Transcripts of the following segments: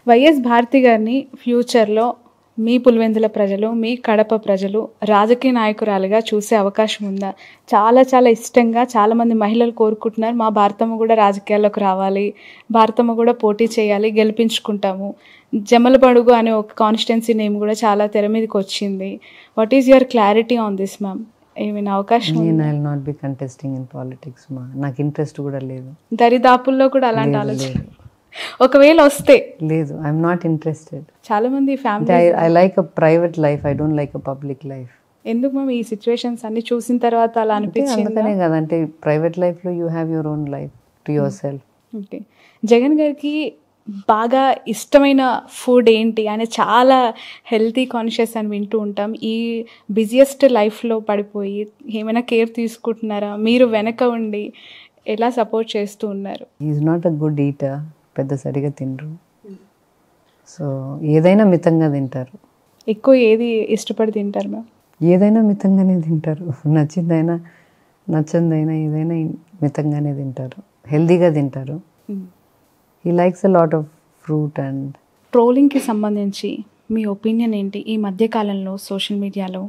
YS Bharati గారిని ఫ్యూచర్లో మీ పులివెందుల ప్రజలు, మీ కడప ప్రజలు రాజకీయ నాయకురాలుగా చూసే అవకాశం ఉందా? చాలా చాలా ఇష్టంగా చాలామంది మహిళలు కోరుకుంటున్నారు, మా భారతమ్మ కూడా రాజకీయాల్లోకి రావాలి, భారతమ్మ కూడా పోటీ చేయాలి, గెలిపించుకుంటాము. జమలబడుగు అనే ఒక కాన్స్టిట్యున్సీ నేమ్ కూడా చాలా తెర మీదకి వచ్చింది. What is your clarity on this ma'am? ఏమైనా అవకాశం? నేను I will not be contesting in politics మా, నాకు ఇంట్రెస్ట్ కూడా లేదు. దరిదాపుల్లో కూడా అలాంటి ఆలోచన ఒకవేళ వస్తే లేదు, ఐఎమ్ నాట్ ఇంట్రెస్టెడ్. చాలా మంది family I like a private life, I don't like a public life. ఎందుకు మ్యామ్ ఈ సిచ్యువేషన్స్ అన్ని చూసిన తర్వాత అలా అనిపించింది? అందుకనే కదా, అంటే ప్రైవేట్ లైఫ్లో you have your own life to your self. Okay, Jagan గారికి బాగా ఇష్టమైన ఫుడ్ ఏంటి? ఆయన చాలా హెల్తీ కాన్షియస్ అని వింటూ ఉంటాం. ఈ బిజియెస్ట్ లైఫ్లో పడిపోయి ఏమైనా కేర్ తీసుకుంటున్నారా? మీరు వెనక ఉండి ఎలా సపోర్ట్ చేస్తూ ఉన్నారు? Is not a good eater, పెద్ద సరిగా తినరు. సో ఏదైనా మితంగా తింటారు. ఎక్కువ ఏది ఇష్టపడి తింటారు మ్యామ్? ఏదైనా మితంగానే తింటారు, నచ్చిందైనా నచ్చందైనా ఏదైనా మితంగానే తింటారు, హెల్దీగా తింటారు. He likes a lot of fruit. And ట్రోలింగ్కి సంబంధించి మీ ఒపీనియన్ ఏంటి? ఈ మధ్యకాలంలో సోషల్ మీడియాలో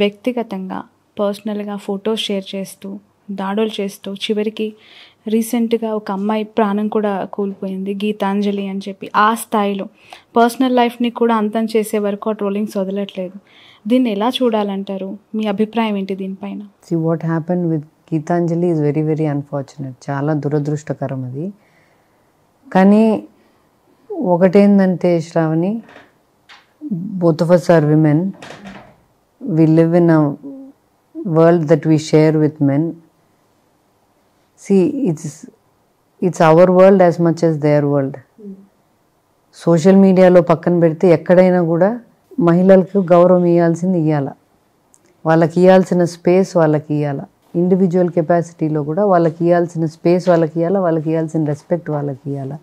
వ్యక్తిగతంగా పర్సనల్గా ఫొటోస్ షేర్ చేస్తూ దాడులు చేస్తూ చివరికి రీసెంట్గా ఒక అమ్మాయి ప్రాణం కూడా కోల్పోయింది, గీతాంజలి అని చెప్పి. ఆ స్థాయిలో పర్సనల్ లైఫ్ని కూడా అంతం చేసే వరకు ఆ ట్రోలింగ్స్ వదలట్లేదు. దీన్ని ఎలా చూడాలంటారు? మీ అభిప్రాయం ఏంటి దీనిపైన? See what happened with Gitanjali is very very unfortunate. చాలా దురదృష్టకరం అది. కానీ ఒకటేందంటే Shravani, both of us are women. We live in a world that we share with men. See, it's our world as much as their world. Social మీడియాలో పక్కన పెడితే ఎక్కడైనా కూడా మహిళలకు గౌరవం ఇవ్వాల్సింది ఇవ్వాల, వాళ్ళకి ఇవ్వాల్సిన స్పేస్ వాళ్ళకి ఇవ్వాల. ఇండివిజువల్ కెపాసిటీలో కూడా వాళ్ళకి ఇవ్వాల్సిన స్పేస్ వాళ్ళకి ఇవ్వాల, వాళ్ళకి ఇవ్వాల్సిన రెస్పెక్ట్ వాళ్ళకి ఇవ్వాల.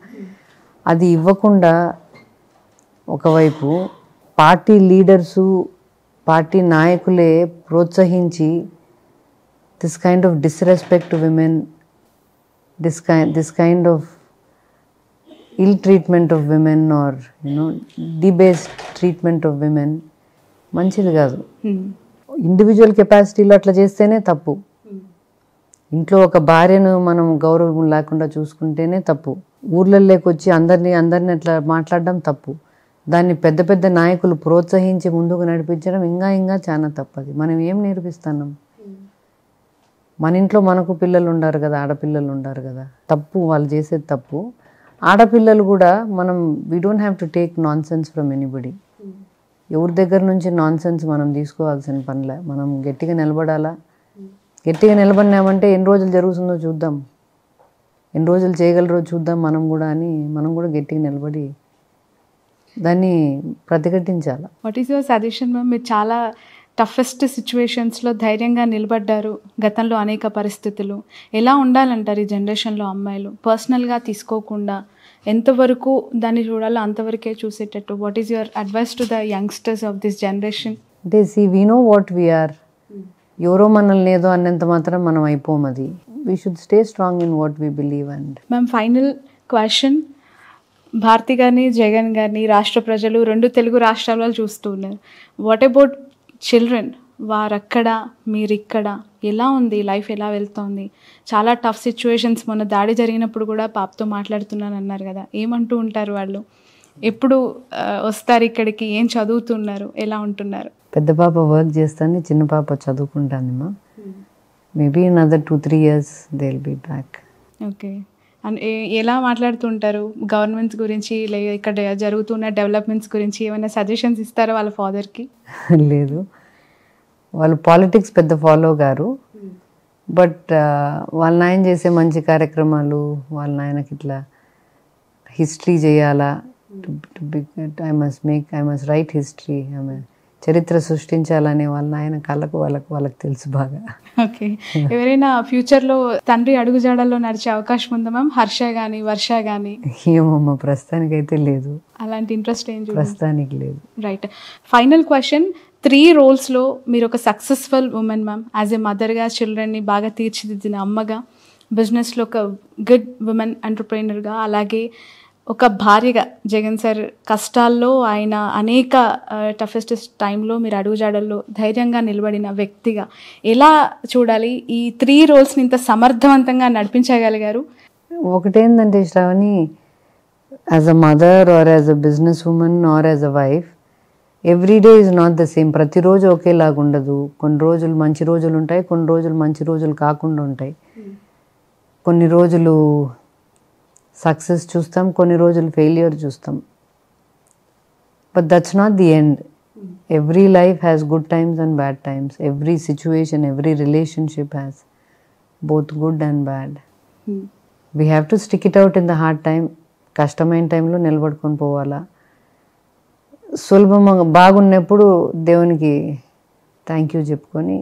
అది ఇవ్వకుండా ఒకవైపు పార్టీ లీడర్సు, పార్టీ నాయకులే ప్రోత్సహించి this kind of disrespect to women, this kind of ill treatment of women, or debased treatment of women మంచిది కాదు. ఇండివిజువల్ కెపాసిటీలో అట్లా చేస్తేనే తప్పు. ఇంట్లో ఒక భార్యను మనం గౌరవం లేకుండా చూసుకుంటేనే తప్పు. ఊర్లలోకి వచ్చి అందరినీ అట్లా మాట్లాడడం తప్పు. దాన్ని పెద్ద పెద్ద నాయకులు ప్రోత్సహించి ముందుకు నడిపించడం ఇంకా చాలా తప్పది. మనం ఏం నేర్పిస్తున్నాం? మన ఇంట్లో మనకు పిల్లలు ఉండారు కదా, ఆడపిల్లలు ఉండారు కదా. తప్పు, వాళ్ళు చేసేది తప్పు. ఆడపిల్లలు కూడా మనం we don't have to take non sense from anybody. ఎవరి దగ్గర నుంచి నాన్ సెన్స్ మనం తీసుకోవాల్సిన పనిలే. మనం గట్టిగా నిలబడాలా. గట్టిగా నిలబడినామంటే ఎన్ని రోజులు జరుగుతుందో చూద్దాం, ఎన్ని రోజులు చేయగలరో చూద్దాం మనం కూడా అని మనం కూడా గట్టిగా నిలబడి దాన్ని ప్రతిఘటించాలి. What is your suggestion ma'am? మీరు చాలా టఫెస్ట్ సిచ్యువేషన్స్లో ధైర్యంగా నిలబడ్డారు. గతంలో అనేక పరిస్థితులు ఎలా ఉండాలంటారు ఈ జనరేషన్లో అమ్మాయిలు? పర్సనల్గా తీసుకోకుండా ఎంతవరకు దాన్ని చూడాలో అంతవరకే చూసేటట్టు. What is your advice to the youngsters of this generation? అంటే వీ నో వాట్ వీఆర్. ఎవరో మనల్ని ఏదో అన్నంత మాత్రం మనం అయిపోం. అది we should stay strong in what we believe. And ma'am, final question. Bharathi గారిని, జగన్ గారిని రాష్ట్ర ప్రజలు రెండు తెలుగు రాష్ట్రాలలో చూస్తూ ఉన్నారు. What about children? వారక్కడ, మీరిక్కడ, ఎలా ఉంది లైఫ్, ఎలా వెళ్తోంది? చాలా టఫ్ సిచ్యువేషన్స్. మొన్న దాడి జరిగినప్పుడు కూడా పాపతో మాట్లాడుతున్నాను అన్నారు కదా, ఏమంటూ ఉంటారు వాళ్ళు? ఎప్పుడు వస్తారు ఇక్కడికి? ఏం చదువుతున్నారు? ఎలా ఉంటున్నారు? పెద్ద పాప వర్క్ చేస్తాను, చిన్న పాప చదువుకుంటానమ్మా. Maybe in other 2-3 years they will be back. Okay. And ఎలా మాట్లాడుతుంటారు గవర్నమెంట్స్ గురించి, లేదా ఇక్కడ జరుగుతున్న డెవలప్మెంట్స్ గురించి? ఏమైనా సజెషన్స్ ఇస్తారా వాళ్ళ ఫాదర్కి? లేదు, వాళ్ళు పాలిటిక్స్ పెద్ద ఫాలో గారు. బట్ వాళ్ళ నాయన చేసే మంచి కార్యక్రమాలు, వాళ్ళ నాయనకి ఇట్లా హిస్టరీ చేయాలా, ఐ మస్ట్ రైట్ హిస్టరీ, చరిత్ర సృష్టించాలనే వాళ్ళ నాయన కళ్ళకు వాళ్ళకి తెలుసు బాగా. ఓకే. ఎవరైనా ఫ్యూచర్లో తండ్రి అడుగుజాడల్లో నడిచే అవకాశం ఉందా మ్యామ్? హర్ష కానీ, వర్ష కానీ? ఏమమ్మా, ప్రస్తుతానికి అయితే లేదు. అలాంటి ఇంట్రెస్ట్ ఏం ప్రస్తుతానికి లేదు. రైట్. Final question. 3 roles-లో మీరు ఒక successful women ma'am. As a మదర్గా, చిల్డ్రన్ని బాగా తీర్చిదిద్దిన అమ్మగా, బిజినెస్లో ఒక గుడ్ ఉమెన్ ఎంటర్ప్రైనర్గా, అలాగే ఒక భార్యగా జగన్ సార్ కష్టాల్లో ఆయన అనేక టఫెస్ట్ టైంలో మీరు అడుగుజాడల్లో ధైర్యంగా నిలబడిన వ్యక్తిగా ఎలా చూడాలి? ఈ 3 రోల్స్ని ఇంత సమర్థవంతంగా నడిపించగలిగారు. ఒకటేంటంటే Shravani, as a mother or as a business woman or as a wife, every day is not the same. ప్రతిరోజు ఒకేలాగా ఉండదు. కొన్ని రోజులు మంచి రోజులు ఉంటాయి, కొన్ని రోజులు మంచి రోజులు కాకుండా ఉంటాయి. కొన్ని రోజులు సక్సెస్ చూస్తాం, కొన్ని రోజులు ఫెయిల్యూర్ చూస్తాం. But that's not the end. Every life has good times and bad times. Every situation, every relationship has both good and bad. We have to stick it out in the hard time. కష్టమైన టైంలో నిలబడుకొని పోవాలా. సులభంగా బాగున్నప్పుడు దేవునికి thank you చెప్పుకొని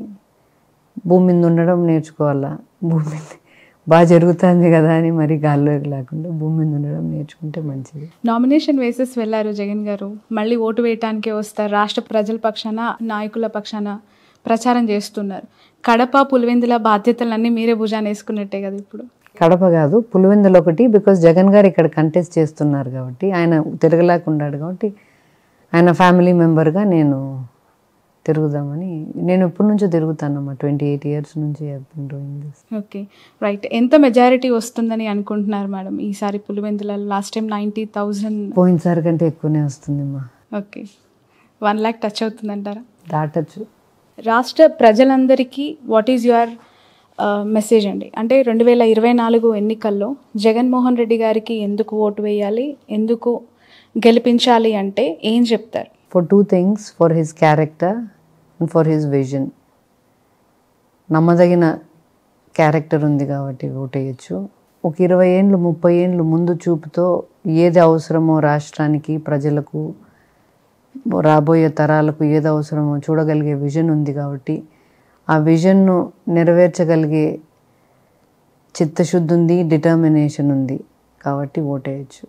భూమి మీద ఉండడం నేర్చుకోవాలా. భూమి మీద బాగా జరుగుతుంది కదా అని మరి గాల్లోకి లేకుండా భూమి మీద ఉండడం నేర్చుకుంటే మంచిది. నామినేషన్ వేసేసి వెళ్ళారు జగన్ గారు, మళ్ళీ ఓటు వేయటానికే వస్తారు. రాష్ట్ర ప్రజల పక్షాన, నాయకుల పక్షాన ప్రచారం చేస్తున్నారు. కడప, పులివెందుల బాధ్యతలన్నీ మీరే భుజాన వేసుకున్నట్టే కదా ఇప్పుడు? కడప కాదు, పులివెందుల ఒకటి. బికాస్ జగన్ గారు ఇక్కడ కంటెస్ట్ చేస్తున్నారు కాబట్టి, ఆయన తిరగలేకున్నాడు కాబట్టి, ఆయన ఫ్యామిలీ మెంబర్గా నేను తిరుగుదామని. నేను ఎప్పటి నుంచో తిరుగుతానమ్మా, 28 years నుంచి. Okay, right. ఎంత మెజారిటీ వస్తుందని అనుకుంటున్నారు మేడం ఈసారి పులివెందులలో? లాస్ట్ టైం 90,000, పోయినసారి కంటే ఎక్కువనే వస్తుందమ్మా. ఓకే, 1 lakh టచ్ అవుతుందంటారా? దాటచ్చు. రాష్ట్ర ప్రజలందరికీ వాట్ ఈజ్ యువర్ మెసేజ్ అండి? అంటే 2024 ఎన్నికల్లో జగన్మోహన్ రెడ్డి గారికి ఎందుకు ఓటు వేయాలి, ఎందుకు గెలిపించాలి అంటే ఏం చెప్తారు? For 2 things, for his character and for his vision. నమ్మదగిన క్యారెక్టర్ ఉంది కాబట్టి ఓటేయచ్చు. ఒక 20 ఏళ్ళు 30 ఏళ్ళు ముందు చూపుతో ఏది అవసరమో రాష్ట్రానికి, ప్రజలకు, రాబోయే తరాలకు ఏది అవసరమో చూడగలిగే విజన్ ఉంది కాబట్టి, ఆ విజన్ను నెరవేర్చగలిగే చిత్తశుద్ధి ఉంది, డిటర్మినేషన్ ఉంది కాబట్టి ఓటేయచ్చు.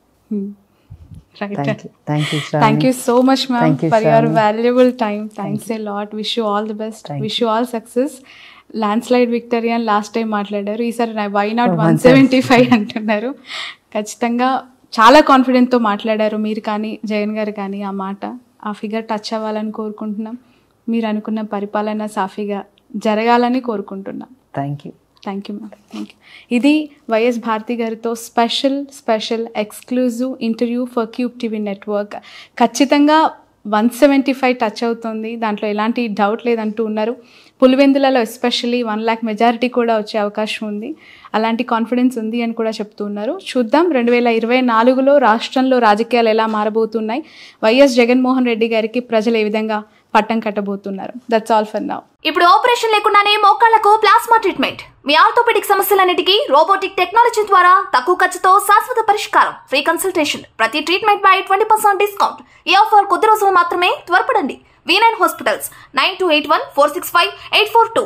Thank you so much, ma'am, for your valuable time. Thanks a lot. Wish you all the best. Wish you all success. Landslide victory అని లాస్ట్ టైం మాట్లాడారు, ఈసారి వై నాట్ 175 అంటున్నారు. ఖచ్చితంగా చాలా కాన్ఫిడెంట్తో మాట్లాడారు మీరు కానీ, జగన్ గారు కానీ. ఆ ఫిగర్ టచ్ అవ్వాలని కోరుకుంటున్నాం. మీరు అనుకున్న పరిపాలన సాఫీగా జరగాలని కోరుకుంటున్నాం. Thank you ma'am, thank you. ఇది వైఎస్ భారతి గారితో special exclusive interview for cube TV network. ఖచ్చితంగా 175 టచ్ అవుతుంది, దాంట్లో ఎలాంటి డౌట్ లేదంటూ ఉన్నారు. పులివెందులలో ఎస్పెషల్లీ 1 lakh మెజారిటీ కూడా వచ్చే అవకాశం ఉంది, అలాంటి కాన్ఫిడెన్స్ ఉంది అని కూడా చెప్తూ ఉన్నారు. చూద్దాం 2024లో రాష్ట్రంలో రాజకీయాలు ఎలా మారబోతున్నాయి, వైఎస్ జగన్మోహన్ రెడ్డి గారికి ప్రజలు ఏ విధంగా పట్టం కట్టబోతున్నారు. That's all for now. ఇప్పుడు ఆపరేషన్ లేకుండానే మోకాళ్లకు ప్లాస్మా ట్రీట్మెంట్. మీ ఆర్థోపెడిక్ సమస్యలన్నిటికీ రోబోటిక్ టెక్నాలజీ ద్వారా తక్కువ ఖర్చుతో శాశ్వత పరిష్కారం. Free consultation. ప్రతి ట్రీట్మెంట్ పై 20% డిస్కౌంట్. ఈ ఆఫర్ కొద్ది రోజులు మాత్రమే. త్వరపడండి. V9 hospitals 9281465842.